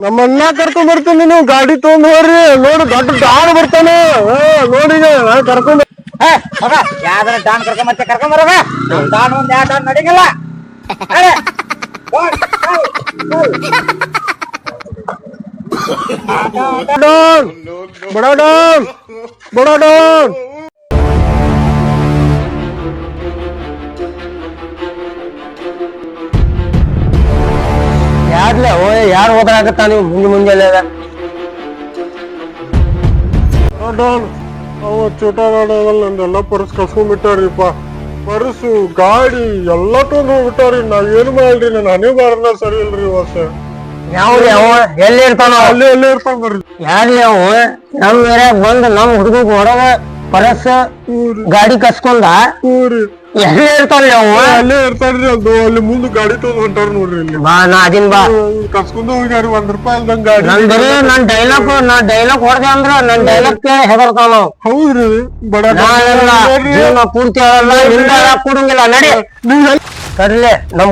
ನಮ್ಮ ಅಣ್ಣ ಕರ್ಕೊಂಡ್ ಬರ್ತೀನಿ, ನೀವು ಗಾಡಿ ತಗೊಂಡ್ ಹೋಗ್ರಿ. ನೋಡಿ ದೊಡ್ಡ ಡಾನ್ ಬರ್ತಾನೆ, ನೋಡಿ ನಾನ್ ಕರ್ಕೊಂಡ್ ಯಾವ್ದಾರ ಡಾನ್ ಕರ್ಕೊಂಡ್ ಬರೋಗ ಡಾನ್ ಒಂದ್ ಯಾವ ಡಾನ್ ನಡಿಗಲ್ಲ. ಡಾನ್ ಬಡ ಡಾನ್ ಬಡ ಡಾನ್. ಯಾರ್ಲೆ ಯಾರು ಹೋದ್ರಾಗತ್ತ ನೀವು ಮುಂಜಾನೆ ಡಾನ್ ಅವ ಚೋಟ ನಂದೆಲ್ಲ ಪರ್ಸ್ ಕಸ್ಕೊಂಡ್ಬಿಟ್ಟಾರಿಪ್ಪ. ಪರ್ಸು ಗಾಡಿ ಎಲ್ಲ ತೊಗೊಂಡ್ ಹೋಗ್ಬಿಟ್ಟಾರಿ. ನಾವ್ ಏನ್ ಮಾಡ್ರಿ, ನಾನು ಹನಿ ಬಾರನ ಸರಿ ಇಲ್ರಿ ಇವತ್ತ. ಯಾವ್ರಿ ಅವ ಎಲ್ಲಿ ಇರ್ತಾನ? ಅಲ್ಲೇ ಇರ್ತಾನ ಬರ್ರಿ. ಯಾರ್ಲಿ ಅವ ನಮ್ ಏರಿಯಾಗ ಬಂದ್ ನಮ್ ಹುಡುಗ ಹೊರಗ ಪರಸ್ ಗಾಡಿ ಕಸ್ಕೊಂಡ ಎಲ್ಲಿ ಇರ್ತಾನ್ರಿ ಅವ? ಅಲ್ಲೇ ಇರ್ತಾನ್ರಿ. ಅದು ಅಲ್ಲಿ ಮುಂದ್ ಗಾಡಿ ತಗೊಂಡ್ ಹೊಂಟಾರ ನೋಡ್ರಿ. ಇಲ್ಲಿ ಬಾ ನಾ ಅದಿನ್ ಬಾ ಕಸ್ಕೊಂಡ್ ಹೋಗ್ಯಾರಿ. ₹1 ಅಲ್ದಂಗ ಗಾಡಿ. ನನ್ ಬರೀ ನನ್ ಡೈಲಾಗ್ ಹೊಡೆದೆ ಅಂದ್ರ ನನ್ ಡೈಲಾಗ್ ಕೇಳಿ ಹೆದರ್ತಾನ. ಹೌದ್ರಿ ಬಡ ಜೀವನ ಪೂರ್ತಿ ಕೊಡಂಗಿಲ್ಲ. ನಡಿ ತಡ್ಲೆ ನಮ್